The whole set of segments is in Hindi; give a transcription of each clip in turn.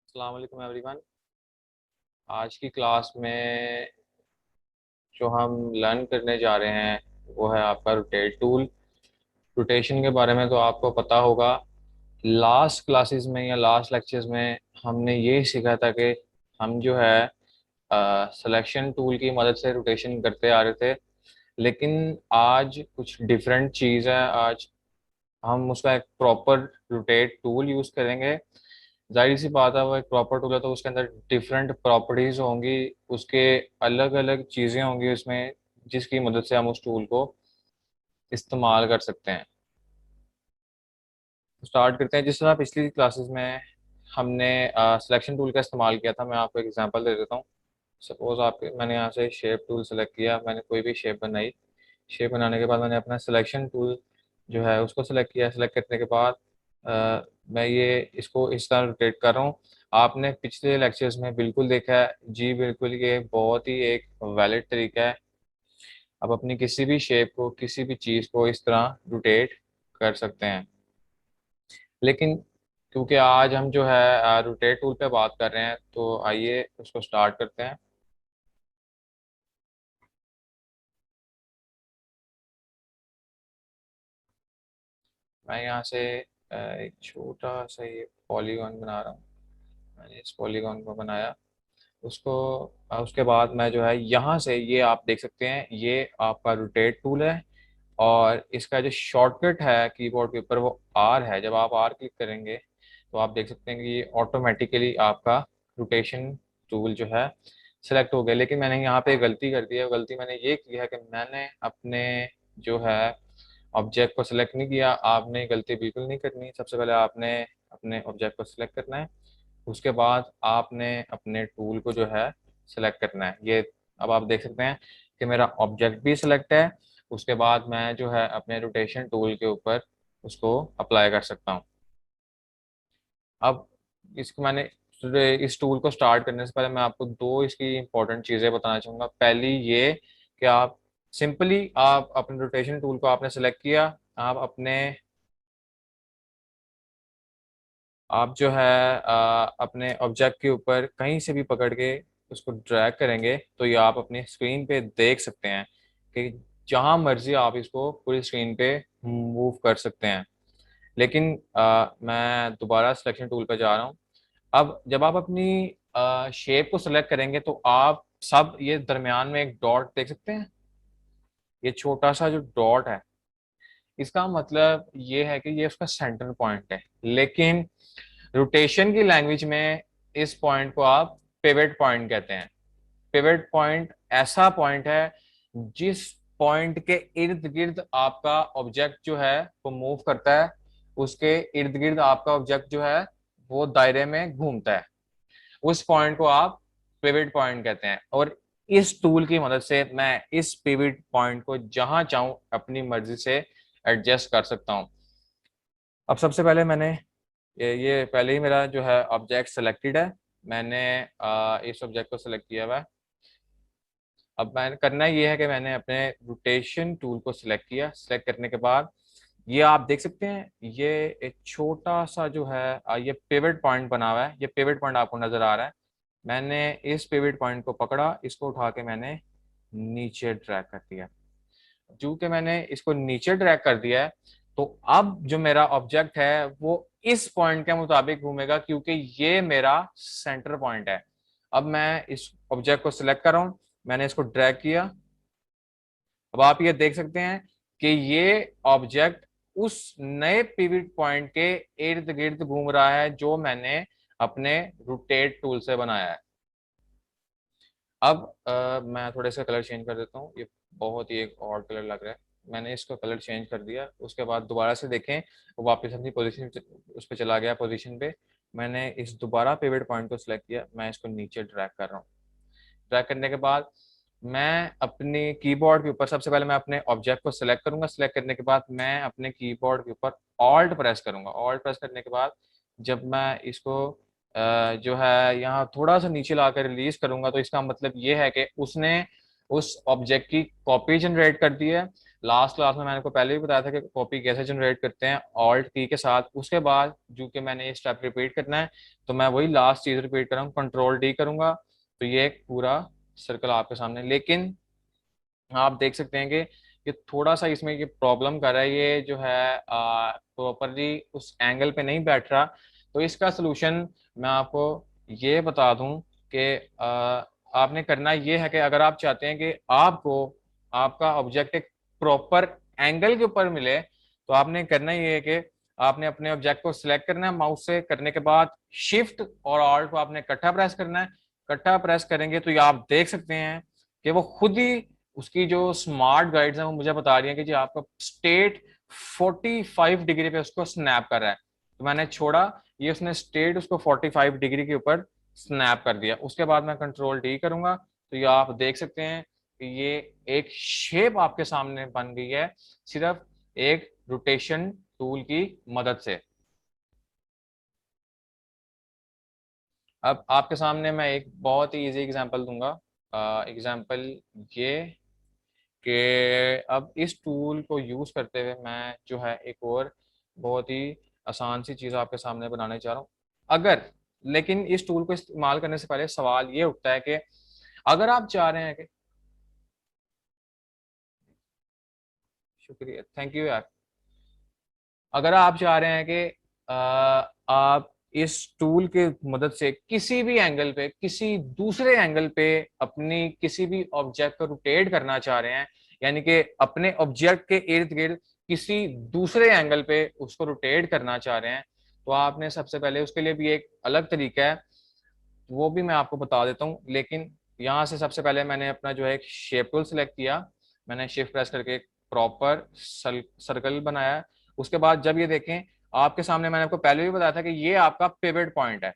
अस्सलाम वालेकुम एवरीवन। आज की क्लास में जो हम लर्न करने जा रहे हैं वो है आपका रोटेट टूल। रोटेशन के बारे में तो आपको पता होगा। लास्ट क्लासेस में या लास्ट लेक्चर्स में हमने ये सीखा था कि हम जो है सिलेक्शन टूल की मदद से रोटेशन करते आ रहे थे। लेकिन आज कुछ डिफरेंट चीज़ है। आज हम उसका एक प्रॉपर रोटेट टूल यूज़ करेंगे। जाहिर सी बात है, वो एक प्रॉपर टूल है तो उसके अंदर डिफरेंट प्रॉपर्टीज होंगी, उसके अलग अलग चीज़ें होंगी उसमें, जिसकी मदद से हम उस टूल को इस्तेमाल कर सकते हैं। स्टार्ट करते हैं। जिस तरह पिछली क्लासेस में हमने सिलेक्शन टूल का इस्तेमाल किया था, मैं आपको एक एग्जांपल दे देता हूँ। सपोज आपके मैंने यहाँ से शेप टूल सेलेक्ट किया, मैंने कोई भी शेप बनाई। शेप बनाने के बाद मैंने अपना सिलेक्शन टूल जो है उसको सिलेक्ट किया। सिलेक्ट करने के बाद मैं ये इसको इस तरह रोटेट कर रहा हूँ। आपने पिछले लेक्चर्स में बिल्कुल देखा है जी, बिल्कुल ये बहुत ही एक वैलिड तरीका है। आप अपनी किसी भी शेप को, किसी भी चीज़ को इस तरह रोटेट कर सकते हैं। लेकिन क्योंकि आज हम जो है रोटेट टूल पे बात कर रहे हैं, तो आइए उसको स्टार्ट करते हैं। मैं यहाँ से एक छोटा सा ये पॉलीगॉन बना रहा हूँ। मैंने इस पॉलीगॉन को बनाया। उसको उसके बाद मैं जो है यहाँ से, ये आप देख सकते हैं, ये आपका रोटेट टूल है। और इसका जो शॉर्टकट है कीबोर्ड के ऊपर वो आर है। जब आप आर क्लिक करेंगे तो आप देख सकते हैं कि ये ऑटोमेटिकली आपका रोटेशन टूल जो है सिलेक्ट हो गया। लेकिन मैंने यहाँ पे गलती कर दी है। गलती मैंने ये की है कि मैंने अपने जो है ऑब्जेक्ट को सिलेक्ट नहीं किया। आपने गलती बिल्कुल नहीं करनी। सबसे पहले आपने अपने ऑब्जेक्ट को सिलेक्ट करना है। उसके बाद आपने अपने टूल को जो है सिलेक्ट करना है। ये अब आप देख सकते हैं कि मेरा ऑब्जेक्ट भी सिलेक्ट है। उसके बाद मैं जो है अपने रोटेशन टूल के ऊपर उसको अप्लाई कर सकता हूँ। अब इसको मैंने इस टूल को स्टार्ट करने से पहले मैं आपको दो इसकी इंपॉर्टेंट चीज़ें बताना चाहूँगा। पहली ये कि आप सिंपली आप अपने रोटेशन टूल को आपने सेलेक्ट किया। आप अपने आप जो है अपने ऑब्जेक्ट के ऊपर कहीं से भी पकड़ के उसको ड्रैग करेंगे तो ये आप अपनी स्क्रीन पे देख सकते हैं कि जहां मर्जी आप इसको पूरी स्क्रीन पे मूव कर सकते हैं। लेकिन मैं दोबारा सिलेक्शन टूल पे जा रहा हूँ। अब जब आप अपनी शेप को सिलेक्ट करेंगे तो आप सब ये दरमियान में एक डॉट देख सकते हैं। ये छोटा सा जो डॉट है, इसका मतलब ये है कि ये उसका सेंटर पॉइंट है। लेकिन रोटेशन की लैंग्वेज में इस पॉइंट को आप पिवट पॉइंट कहते हैं। पिवट पॉइंट ऐसा पॉइंट है जिस पॉइंट के इर्द गिर्द आपका ऑब्जेक्ट जो है वो मूव करता है। उसके इर्द गिर्द आपका ऑब्जेक्ट जो है वो दायरे में घूमता है। उस पॉइंट को आप पिवट पॉइंट कहते हैं। और इस टूल की मदद से मैं इस पिवट पॉइंट को जहां चाहूं अपनी मर्जी से एडजस्ट कर सकता हूं। अब सबसे पहले मैंने ये पहले ही मेरा जो है ऑब्जेक्ट सेलेक्टेड है। मैंने इस ऑब्जेक्ट को सिलेक्ट किया हुआ है। अब मैंने करना ये है कि मैंने अपने रोटेशन टूल को सिलेक्ट किया। सिलेक्ट करने के बाद ये आप देख सकते हैं, ये एक छोटा सा जो है ये पिवट पॉइंट बना हुआ है। ये पिवट पॉइंट आपको नजर आ रहा है। मैंने इस पिवट पॉइंट को पकड़ा, इसको उठा के मैंने नीचे ड्रैग कर दिया। चूंकि मैंने इसको नीचे ड्रैग कर दिया है तो अब जो मेरा ऑब्जेक्ट है वो इस पॉइंट के मुताबिक घूमेगा, क्योंकि ये मेरा सेंटर पॉइंट है। अब मैं इस ऑब्जेक्ट को सिलेक्ट कर रहा हूं। मैंने इसको ड्रैग किया। अब आप ये देख सकते हैं कि ये ऑब्जेक्ट उस नए पिवट पॉइंट के इर्द गिर्द घूम रहा है जो मैंने अपने रोटेट टूल से बनाया है। अब मैं थोड़े से कलर चेंज कर देता हूँ। ये बहुत ही एक और कलर लग रहा है। मैंने इसका कलर चेंज कर दिया। उसके बाद दोबारा से देखें, वो वापस अपनी पोजीशन उस पर चला गया, पोजीशन पे। मैंने इस दोबारा पिवट पॉइंट को सिलेक्ट किया। मैं इसको नीचे ड्रैग कर रहा हूँ। ड्रैग करने के बाद मैं अपनी कीबोर्ड के ऊपर सबसे पहले मैं अपने ऑब्जेक्ट को सिलेक्ट करूंगा। सिलेक्ट करने के बाद मैं अपने कीबोर्ड के ऊपर ऑल्ट प्रेस करूंगा। ऑल्ट प्रेस करने के बाद जब मैं इसको जो है यहाँ थोड़ा सा नीचे लाकर रिलीज करूंगा तो इसका मतलब ये है कि उसने उस ऑब्जेक्ट की कॉपी जनरेट कर दी है। लास्ट क्लास में मैंने आपको पहले भी बताया था कि कॉपी कैसे जनरेट करते हैं ऑल्ट की के साथ। उसके बाद जो कि मैंने ये स्टेप रिपीट करना है, तो मैं वही लास्ट चीज रिपीट कर रहा हूँ, कंट्रोल डी करूंगा तो ये एक पूरा सर्कल आपके सामने। लेकिन आप देख सकते हैं कि ये थोड़ा सा इसमें ये प्रॉब्लम कर रहा है, ये जो है प्रॉपरली उस एंगल पे नहीं बैठ रहा। तो इसका सोल्यूशन मैं आपको ये बता दूं कि आपने करना ये है कि अगर आप चाहते हैं कि आपको आपका ऑब्जेक्ट एक प्रॉपर एंगल के ऊपर मिले, तो आपने करना ये है कि आपने अपने ऑब्जेक्ट को सिलेक्ट करना है माउस से, करने के बाद शिफ्ट और ऑल्ट को आपने इकट्ठा प्रेस करना है। इकट्ठा प्रेस करेंगे तो ये आप देख सकते हैं कि वो खुद ही उसकी जो स्मार्ट गाइड्स हैं वो मुझे बता रही है कि जी आपका स्टेट 45 डिग्री पे उसको स्नैप कर रहा है। तो मैंने छोड़ा, ये उसने स्टेट उसको 45 डिग्री के ऊपर स्नैप कर दिया। उसके बाद मैं कंट्रोल डी करूंगा तो ये आप देख सकते हैं कि ये एक शेप आपके सामने बन गई है सिर्फ एक रोटेशन टूल की मदद से। अब आपके सामने मैं एक बहुत ही इजी एग्जांपल दूंगा। एग्जांपल ये कि अब इस टूल को यूज करते हुए मैं जो है एक और बहुत ही आसान सी चीज आपके सामने बनाने जा रहा हूँ। अगर लेकिन इस टूल को इस्तेमाल करने से पहले सवाल ये उठता है कि अगर आप चाह रहे हैं कि, शुक्रिया, थैंक यू यार, अगर आप चाह रहे हैं कि आप इस टूल के मदद से किसी भी एंगल पे, किसी दूसरे एंगल पे अपनी किसी भी ऑब्जेक्ट को रोटेट करना चाह रहे हैं, यानी कि अपने ऑब्जेक्ट के इर्द गिर्द किसी दूसरे एंगल पे उसको रोटेट करना चाह रहे हैं, तो आपने सबसे पहले उसके लिए भी एक अलग तरीका है, वो भी मैं आपको बता देता हूँ। लेकिन यहाँ से सबसे पहले मैंने अपना जो है एक शेप टूल सेलेक्ट किया, मैंने शिफ्ट प्रेस करके एक प्रॉपर सर्कल बनाया। उसके बाद जब ये देखें, आपके सामने मैंने आपको पहले भी बताया था कि ये आपका पिवट पॉइंट है।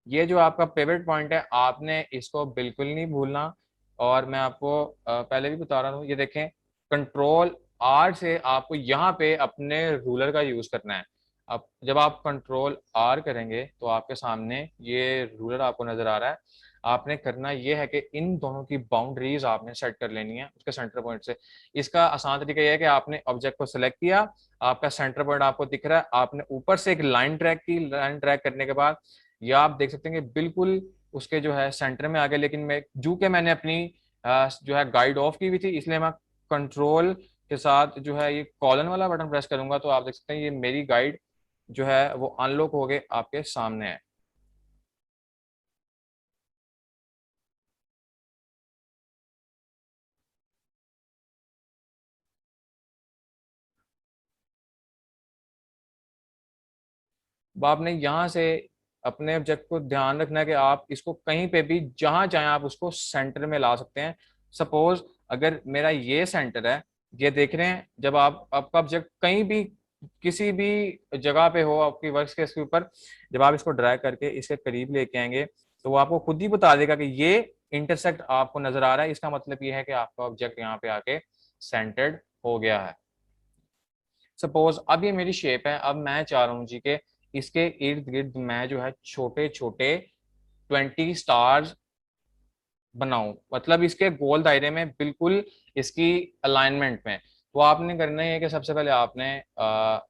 ये जो आपका पिवट पॉइंट है आपने इसको बिल्कुल नहीं भूलना। और मैं आपको पहले भी बता रहा हूँ, ये देखें, कंट्रोल आर से आपको यहाँ पे अपने रूलर का यूज करना है। अब जब आप कंट्रोल आर करेंगे तो आपके सामने ये रूलर आपको नजर आ रहा है। आपने करना ये है कि इन दोनों की बाउंड्रीज आपने सेट कर लेनी है उसके सेंटर पॉइंट से। इसका आसान तरीका यह है कि आपने ऑब्जेक्ट को सिलेक्ट किया, आपका सेंटर पॉइंट आपको दिख रहा है, आपने ऊपर से एक लाइन ट्रैक की, लाइन ट्रैक करने के बाद या आप देख सकते हैं कि बिल्कुल उसके जो है सेंटर में आ गया। लेकिन मैं जो कि मैंने अपनी जो है गाइड ऑफ की हुई थी, इसलिए मैं कंट्रोल के साथ जो है ये कॉलन वाला बटन प्रेस करूंगा तो आप देख सकते हैं ये मेरी गाइड जो है वो अनलॉक हो गए आपके सामने है। अब आपने यहाँ से अपने ऑब्जेक्ट को ध्यान रखना है कि आप इसको कहीं पे भी जहां चाहें आप उसको सेंटर में ला सकते हैं। सपोज अगर मेरा ये सेंटर है, ये देख रहे हैं, जब आप आपका ऑब्जेक्ट कहीं भी किसी भी जगह पे हो आपकी वर्क स्पेस के ऊपर, जब आप इसको ड्रैग करके इसके करीब लेके आएंगे तो वो आपको खुद ही बता देगा कि ये इंटरसेक्ट आपको नजर आ रहा है, इसका मतलब ये है कि आपका ऑब्जेक्ट यहाँ पे आके सेंटर्ड हो गया है। सपोज अब ये मेरी शेप है, अब मैं चाह रहा हूँ जी के इसके इर्द गिर्द मैं जो है छोटे छोटे 20 स्टार्स बनाऊं, मतलब इसके गोल दायरे में बिल्कुल इसकी अलाइनमेंट में। तो आपने करना ही है कि सबसे पहले आपने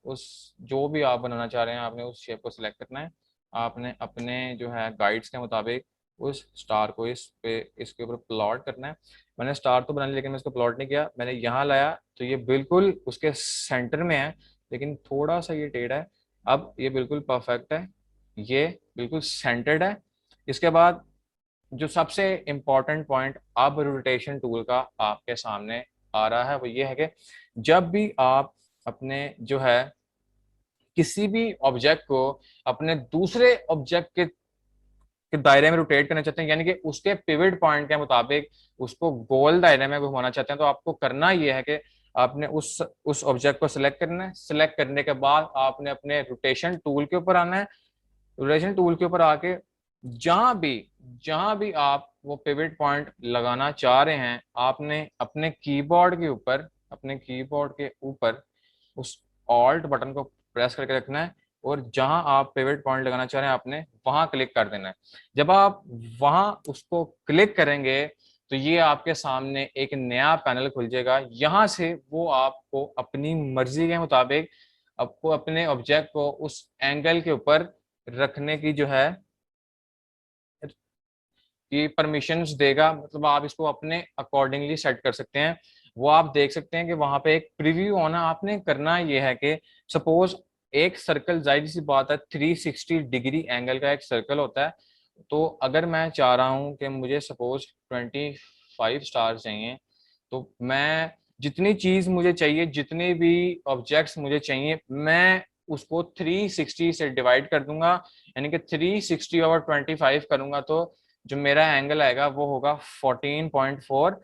उस जो भी आप बनाना चाह रहे हैं आपने उस शेप को सिलेक्ट करना है। आपने अपने जो है गाइड्स के मुताबिक उस स्टार को इस पे इसके ऊपर प्लॉट करना है। मैंने स्टार तो बना लिया लेकिन मैं इसको प्लॉट नहीं किया, मैंने यहाँ लाया तो ये बिल्कुल उसके सेंटर में है, लेकिन थोड़ा सा ये टेढ़ा है। अब ये बिल्कुल परफेक्ट है, ये बिल्कुल सेंटर्ड है। इसके बाद जो सबसे इम्पोर्टेंट पॉइंट अब रोटेशन टूल का आपके सामने आ रहा है वो ये है कि जब भी आप अपने जो है किसी भी ऑब्जेक्ट को अपने दूसरे ऑब्जेक्ट के दायरे में रोटेट करना चाहते हैं, यानी कि उसके पिवट पॉइंट के मुताबिक उसको गोल दायरे में घुमाना चाहते हैं, तो आपको करना यह है कि आपने उस ऑब्जेक्ट को सिलेक्ट करना है। सिलेक्ट करने के बाद आपने अपने रोटेशन टूल के ऊपर आना है। रोटेशन टूल के ऊपर आके जहां भी जहां भी आप वो पिवट पॉइंट लगाना चाह रहे हैं आपने अपने कीबोर्ड के ऊपर उस ऑल्ट बटन को प्रेस करके रखना है और जहां आप पिवट पॉइंट लगाना चाह रहे हैं आपने वहां क्लिक कर देना है। जब आप वहां उसको क्लिक करेंगे तो ये आपके सामने एक नया पैनल खुल जाएगा। यहाँ से वो आपको अपनी मर्जी के मुताबिक आपको अपने ऑब्जेक्ट को उस एंगल के ऊपर रखने की जो है ये परमिशंस देगा, मतलब आप इसको अपने अकॉर्डिंगली सेट कर सकते हैं। वो आप देख सकते हैं कि वहां पे एक प्रीव्यू होना, आपने करना ये है कि सपोज एक सर्कल, जाहिर सी बात है 360 डिग्री एंगल का एक सर्कल होता है। तो अगर मैं चाह रहा हूँ कि मुझे सपोज 25 चाहिए, तो मैं जितनी चीज मुझे चाहिए, जितने भी ऑब्जेक्ट्स मुझे चाहिए, मैं उसको 360 से डिवाइड कर दूंगा, यानी कि 360 ओवर 25 करूंगा, तो जो मेरा एंगल आएगा वो होगा 14.4,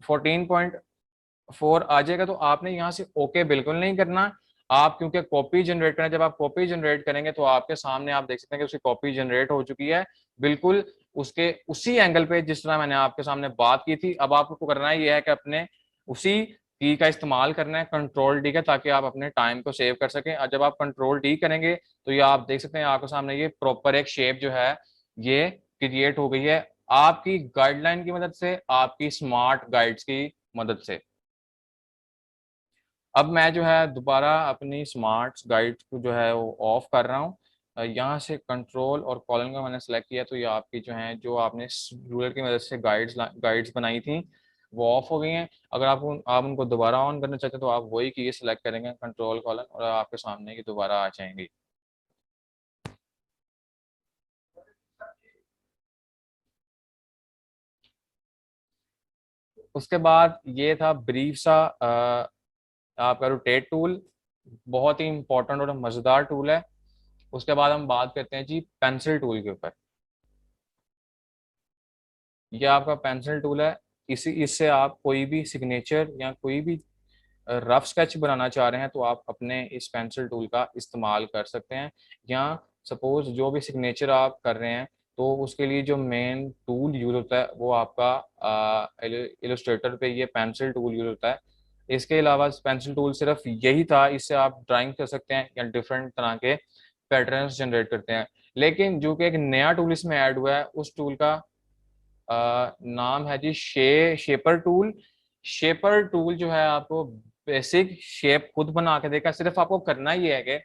14.4 आ जाएगा। तो आपने यहाँ से ओके बिल्कुल नहीं करना। आप क्योंकि कॉपी जनरेट करें, जब आप कॉपी जनरेट करेंगे तो आपके सामने आप देख सकते हैं कि उसकी कॉपी जनरेट हो चुकी है, बिल्कुल उसके उसी एंगल पे जिस तरह मैंने आपके सामने बात की थी। अब आपको करना ये है कि अपने उसी की का इस्तेमाल करना है, कंट्रोल डी का, ताकि आप अपने टाइम को सेव कर सकें। और जब आप कंट्रोल डी करेंगे तो ये आप देख सकते हैं आपके सामने ये प्रॉपर एक शेप जो है ये क्रिएट हो गई है, आपकी गाइडलाइन की मदद से, आपकी स्मार्ट गाइड्स की मदद से। अब मैं जो है दोबारा अपनी स्मार्ट गाइड को जो है वो ऑफ कर रहा हूँ। यहाँ से कंट्रोल और कॉलन का मैंने सेलेक्ट किया, तो ये आपकी जो है जो आपने रूलर की मदद से गाइड्स बनाई थी वो ऑफ हो गई हैं। अगर आप उनको दोबारा ऑन करना चाहते हैं तो आप वही की सेलेक्ट करेंगे, कंट्रोल कॉलन, और आपके सामने की दोबारा आ जाएंगी। उसके बाद ये था ब्रीफ सा आपका रोटेट टूल, बहुत ही इंपॉर्टेंट और मजेदार टूल है। उसके बाद हम बात करते हैं जी पेंसिल टूल के ऊपर। ये आपका पेंसिल टूल है, इसी इससे आप कोई भी सिग्नेचर या कोई भी रफ स्केच बनाना चाह रहे हैं तो आप अपने इस पेंसिल टूल का इस्तेमाल कर सकते हैं। या सपोज जो भी सिग्नेचर आप कर रहे हैं तो उसके लिए जो मेन टूल यूज होता है वो आपका इलस्ट्रेटर पे ये पेंसिल टूल यूज होता है। इसके अलावा पेंसिल टूल सिर्फ यही था, इससे आप ड्राइंग कर सकते हैं या डिफरेंट तरह के पैटर्न्स जनरेट करते हैं। लेकिन जो कि एक नया टूल इसमें ऐड हुआ है, उस टूल का नाम है जी शेपर टूल। शेपर टूल जो है आपको बेसिक शेप खुद बना के देगा। सिर्फ आपको करना ही है कि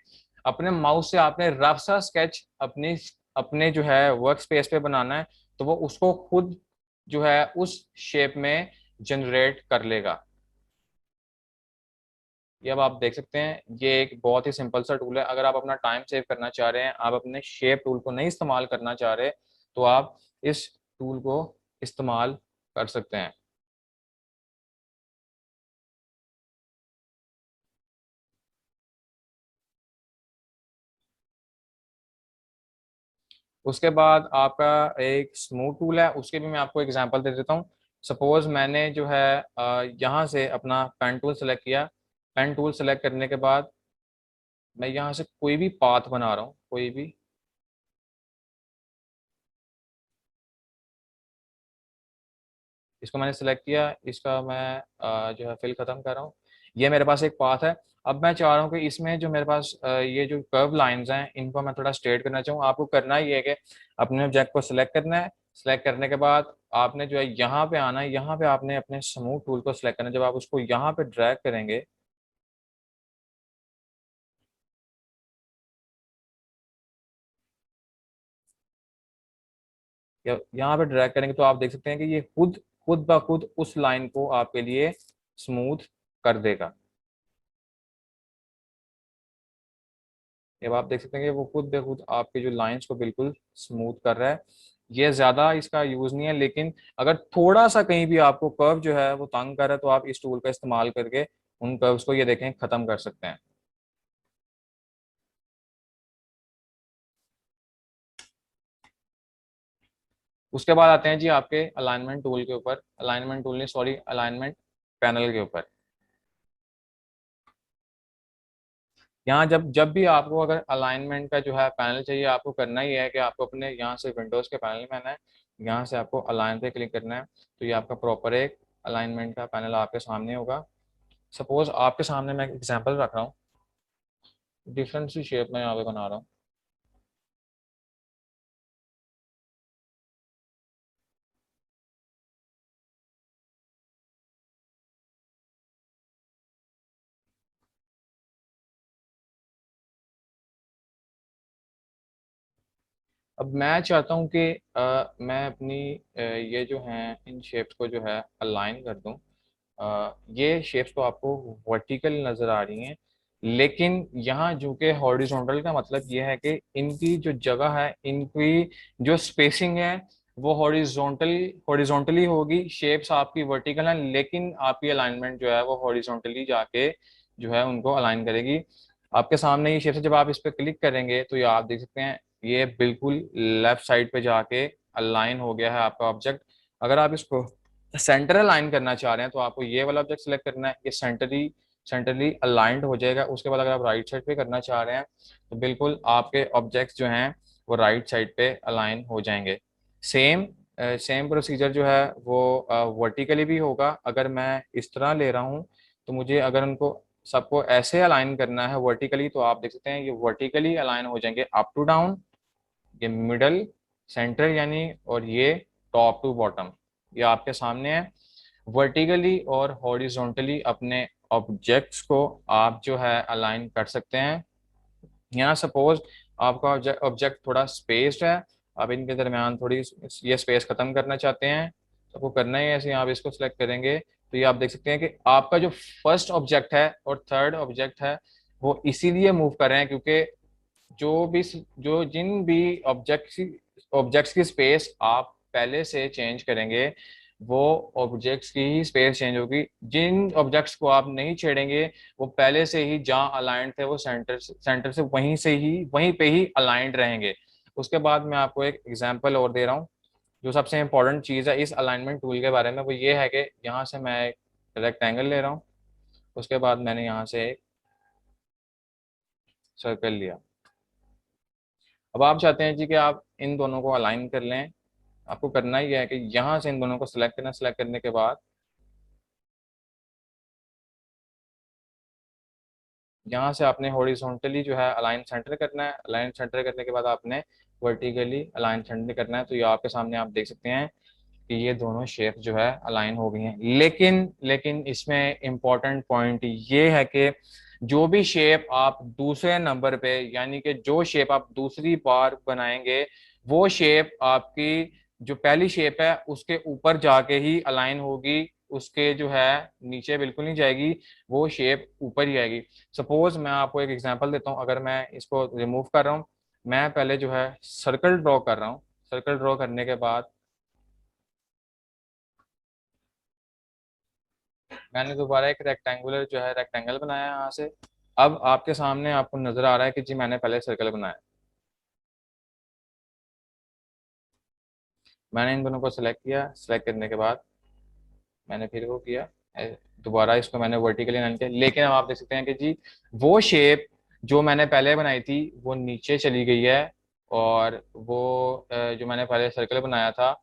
अपने माउस से आपने रफ सा स्केच अपने अपने जो है वर्क स्पेस पे बनाना है, तो वो उसको खुद जो है उस शेप में जनरेट कर लेगा। ये अब आप देख सकते हैं, ये एक बहुत ही सिंपल सा टूल है। अगर आप अपना टाइम सेव करना चाह रहे हैं, आप अपने शेप टूल को नहीं इस्तेमाल करना चाह रहे, तो आप इस टूल को इस्तेमाल कर सकते हैं। उसके बाद आपका एक स्मूथ टूल है, उसके भी मैं आपको एग्जांपल दे देता हूँ। सपोज मैंने जो है यहाँ से अपना पेन टूल सेलेक्ट किया। पेन टूल सेलेक्ट करने के बाद मैं यहाँ से कोई भी पाथ बना रहा हूँ, कोई भी, इसको मैंने सेलेक्ट किया, इसका मैं जो है फिल खत्म कर रहा हूँ। ये मेरे पास एक पाथ है। अब मैं चाह रहा हूँ कि इसमें जो मेरे पास ये जो कर्व लाइंस हैं इनको मैं थोड़ा स्ट्रेट करना चाहूँ। आपको करना ही है कि अपने ऑब्जेक्ट को सिलेक्ट करना है। सिलेक्ट करने के बाद आपने जो है यहाँ पे आना है, यहाँ पे आपने अपने स्मूथ टूल को सिलेक्ट करना है। जब आप उसको यहाँ पे ड्रैग करेंगे, या यहाँ पे ड्रैग करेंगे, तो आप देख सकते हैं कि ये खुद खुद ब खुद उस लाइन को आपके लिए स्मूथ कर देगा। अब आप देख सकते हैं कि वो खुद ब खुद आपके जो लाइंस को बिल्कुल स्मूथ कर रहा है। ये ज्यादा इसका यूज नहीं है, लेकिन अगर थोड़ा सा कहीं भी आपको कर्व जो है वो तंग कर रहा है तो आप इस टूल का इस्तेमाल करके उन कर्व्स को ये देखें खत्म कर सकते हैं। उसके बाद आते हैं जी आपके अलाइनमेंट टूल के ऊपर, अलाइनमेंट टूल नहीं, सॉरी, अलाइनमेंट पैनल के ऊपर। यहाँ जब जब भी आपको अगर अलाइनमेंट का जो है पैनल चाहिए, आपको करना ही है कि आपको अपने यहाँ से विंडोज के पैनल में आना है, यहाँ से आपको अलाइन पे क्लिक करना है, तो ये आपका प्रॉपर एक अलाइनमेंट का पैनल आपके सामने होगा। सपोज आपके सामने मैं एग्जांपल रख रहा हूँ, डिफरेंट सी शेप में यहाँ पे बना रहा हूँ। अब मैं चाहता हूँ कि मैं अपनी ये जो हैं इन शेप्स को जो है अलाइन कर दूँ। ये शेप्स तो आपको वर्टिकल नज़र आ रही हैं, लेकिन यहाँ जो कि हॉरिजॉन्टल का मतलब ये है कि इनकी जो जगह है, इनकी जो स्पेसिंग है वो हॉरिजॉन्टली होगी। शेप्स आपकी वर्टिकल हैं, लेकिन आपकी अलाइनमेंट जो है वो हॉरिजॉन्टली जाके जो है उनको अलाइन करेगी। आपके सामने ये शेप्स है, जब आप इस पर क्लिक करेंगे तो ये आप देख सकते हैं ये बिल्कुल लेफ्ट साइड पे जाके अलाइन हो गया है आपका ऑब्जेक्ट। अगर आप इसको सेंटर अलाइन करना चाह रहे हैं तो आपको ये वाला ऑब्जेक्ट सेलेक्ट करना है, ये सेंटरली अलाइंड हो जाएगा। उसके बाद अगर आप राइट साइड पे करना चाह रहे हैं तो बिल्कुल आपके ऑब्जेक्ट्स जो हैं वो राइट साइड पे अलाइन हो जाएंगे। सेम सेम प्रोसीजर जो है वो वर्टिकली भी होगा। अगर मैं इस तरह ले रहा हूँ तो मुझे अगर उनको सबको ऐसे अलाइन करना है वर्टिकली, तो आप देख सकते हैं ये वर्टिकली अलाइन हो जाएंगे अप टू डाउन, ये मिडल, सेंटर यानी, और ये टॉप टू बॉटम। ये आपके सामने है। वर्टिकली और हॉरिजॉन्टली अपने ऑब्जेक्ट्स को आप जो है अलाइन कर सकते हैं। यहाँ सपोज आपका ऑब्जेक्ट थोड़ा स्पेस्ड है, आप इनके दरमियान थोड़ी ये स्पेस खत्म करना चाहते हैं, तो आपको करना ही है ऐसे। आप इसको सिलेक्ट करेंगे तो ये आप देख सकते हैं कि आपका जो फर्स्ट ऑब्जेक्ट है और थर्ड ऑब्जेक्ट है वो इसीलिए मूव कर रहे हैं क्योंकि जो भी जो जिन भी ऑब्जेक्ट्स की स्पेस आप पहले से चेंज करेंगे वो ऑब्जेक्ट्स की ही स्पेस चेंज होगी। जिन ऑब्जेक्ट्स को आप नहीं छेड़ेंगे वो पहले से ही जहाँ अलाइंड थे वो सेंटर से वहीं पे ही अलाइंड रहेंगे। उसके बाद मैं आपको एक एग्जांपल और दे रहा हूँ। जो सबसे इंपॉर्टेंट चीज़ है इस अलाइनमेंट टूल के बारे में वो ये है कि यहाँ से मैं एक रेक्टेंगल ले रहा हूँ, उसके बाद मैंने यहाँ से एक सर्कल लिया। अब आप चाहते हैं जी कि आप इन दोनों को अलाइन कर लें। आपको करना ही है कि यहाँ से इन दोनों को सिलेक्ट करना, सिलेक्ट करने के बाद यहाँ से आपने हॉरिजॉन्टली जो है अलाइन सेंटर करना है। अलाइन सेंटर करने के बाद आपने वर्टिकली अलाइन सेंटर करना है। तो ये आपके सामने आप देख सकते हैं कि ये दोनों शेप जो है अलाइन हो गई हैं। लेकिन लेकिन इसमें इम्पोर्टेंट पॉइंट ये है कि जो भी शेप आप दूसरे नंबर पे, यानी कि जो शेप आप दूसरी बार बनाएंगे वो शेप आपकी जो पहली शेप है उसके ऊपर जाके ही अलाइन होगी, उसके जो है नीचे बिल्कुल नहीं जाएगी, वो शेप ऊपर ही आएगी। सपोज मैं आपको एक एग्जांपल देता हूँ। अगर मैं इसको रिमूव कर रहा हूँ, मैं पहले जो है सर्कल ड्रॉ कर रहा हूँ। सर्कल ड्रॉ करने के बाद मैंने दोबारा एक रेक्टेंगुलर जो है रेक्टेंगल बनाया यहाँ से। अब आपके सामने आपको नजर आ रहा है कि जी मैंने पहले सर्कल बनाया। मैंने इन दोनों को सिलेक्ट किया, सिलेक्ट करने के बाद मैंने फिर वो किया, दोबारा इसको मैंने वर्टिकली लाइन किया। लेकिन अब आप देख सकते हैं कि जी वो शेप जो मैंने पहले बनाई थी वो नीचे चली गई है, और वो जो मैंने पहले सर्कल बनाया था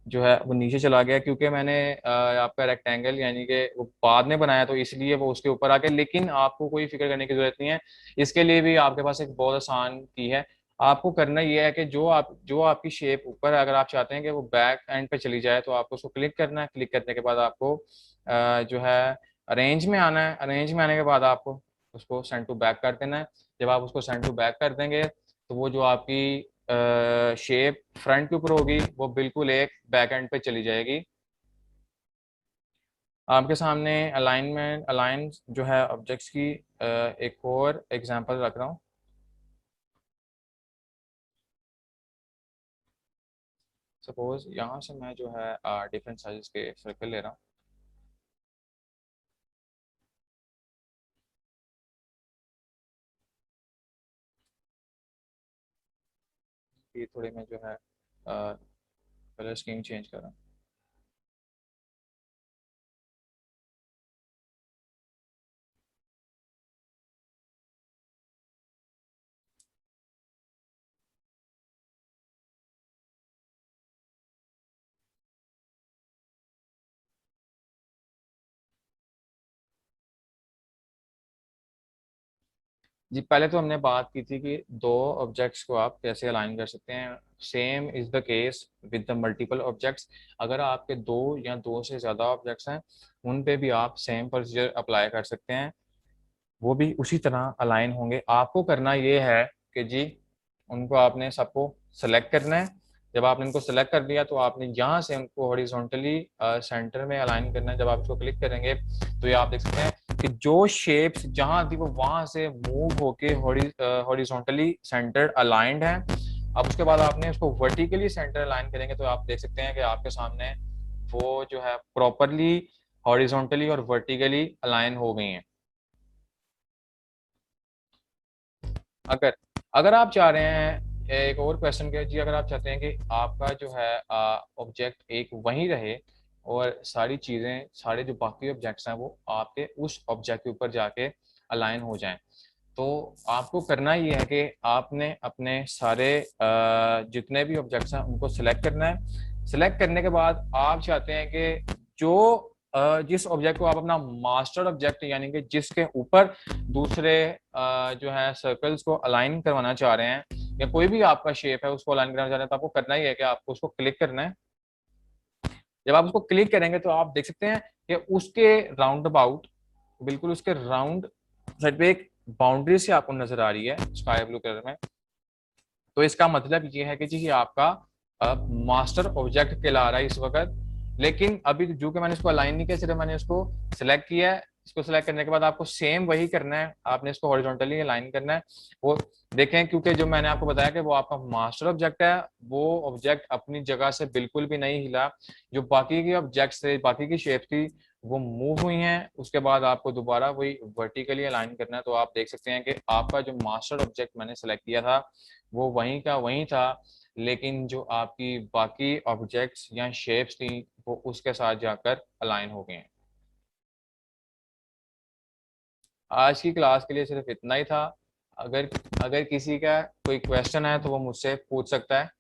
जो है वो नीचे चला गया, क्योंकि मैंने आपका रेक्टेंगल यानी कि वो बाद में बनाया तो इसलिए वो उसके ऊपर आ गया। लेकिन आपको कोई फिक्र करने की जरूरत नहीं है, इसके लिए भी आपके पास एक बहुत आसान की है। आपको करना ये है कि जो आपकी शेप ऊपर है, अगर आप चाहते हैं कि वो बैक एंड पे चली जाए तो आपको उसको क्लिक करना है। क्लिक करने के बाद आपको जो है अरेंज में आना है। अरेंज में आने के बाद आपको उसको सेंड टू बैक कर देना है। जब आप उसको सेंड टू बैक कर देंगे तो वो जो आपकी शेप फ्रंट के ऊपर होगी वो बिल्कुल एक बैक एंड पे चली जाएगी। आपके सामने अलाइन जो है ऑब्जेक्ट्स की एक और एग्जांपल रख रहा हूँ। सपोज यहाँ से मैं जो है डिफरेंट साइज के सर्कल ले रहा हूँ। ये थोड़े मैं जो है कलर स्कीम चेंज कर रहा हूँ। जी पहले तो हमने बात की थी कि दो ऑब्जेक्ट्स को आप कैसे अलाइन कर सकते हैं। Same is the case with the multiple objects. अगर आपके दो या दो से ज़्यादा ऑब्जेक्ट्स हैं उन पे भी आप सेम प्रोसीजर अप्लाई कर सकते हैं, वो भी उसी तरह अलाइन होंगे। आपको करना ये है कि जी उनको आपने सबको सेलेक्ट करना है। जब आपने इनको सेलेक्ट कर लिया तो आपने यहाँ से उनको हॉरिजॉन्टली सेंटर में अलाइन करना है। जब आप इसको क्लिक करेंगे तो ये आप देख सकते हैं कि जो शेप्स जहाँ थी वो वहां से मूव होके हॉरिजॉन्टली सेंटर्ड अलाइंड है। अब उसके बाद आपने उसको वर्टिकली सेंटर अलाइन करेंगे तो आप देख सकते हैं कि आपके सामने वो जो है प्रॉपरली हॉरिजॉन्टली और वर्टिकली अलाइन हो गई हैं। अगर अगर आप चाह रहे हैं एक और क्वेश्चन के जी, अगर आप चाहते हैं कि आपका जो है ऑब्जेक्ट एक वहीं रहे और सारी चीज़ें सारे जो बाकी ऑब्जेक्ट्स हैं वो आपके उस ऑब्जेक्ट के ऊपर जाके अलाइन हो जाएं, तो आपको करना ये है कि आपने अपने सारे जितने भी ऑब्जेक्ट्स हैं उनको सिलेक्ट करना है। सिलेक्ट करने के बाद आप चाहते हैं कि जो जिस ऑब्जेक्ट को आप अपना मास्टर ऑब्जेक्ट यानी कि जिसके ऊपर दूसरे जो है सर्कल्स को अलाइन करवाना चाह रहे हैं या कोई भी आपका शेप है उसको अलाइन करना चाह रहे हैं, तो आपको करना ही है कि आपको उसको क्लिक करना है। जब आप उसको क्लिक करेंगे तो आप देख सकते हैं कि उसके राउंड अबाउट बिल्कुल उसके राउंड साइड पे एक बाउंड्री से आपको नजर आ रही है स्काई ब्लू कलर में। तो इसका मतलब ये है कि जी ये आपका मास्टर ऑब्जेक्ट कहला रहा है इस वक्त। लेकिन अभी जो कि मैंने इसको अलाइन नहीं किया, सिर्फ मैंने इसको सिलेक्ट किया है। इसको सिलेक्ट करने के बाद आपको सेम वही करना है, आपने इसको हॉरिजॉन्टली अलाइन करना है। वो देखें क्योंकि जो मैंने आपको बताया कि वो आपका मास्टर ऑब्जेक्ट है, वो ऑब्जेक्ट अपनी जगह से बिल्कुल भी नहीं हिला। जो बाकी के ऑब्जेक्ट्स थे, बाकी की शेप थी, वो मूव हुई हैं। उसके बाद आपको दोबारा वही वर्टिकली अलाइन करना है। तो आप देख सकते हैं कि आपका जो मास्टर ऑब्जेक्ट मैंने सेलेक्ट किया था वो वहीं का वहीं था, लेकिन जो आपकी बाकी ऑब्जेक्ट्स या शेप्स थी वो उसके साथ जाकर अलाइन हो गए हैं। आज की क्लास के लिए सिर्फ इतना ही था। अगर अगर किसी का कोई क्वेश्चन है तो वो मुझसे पूछ सकता है।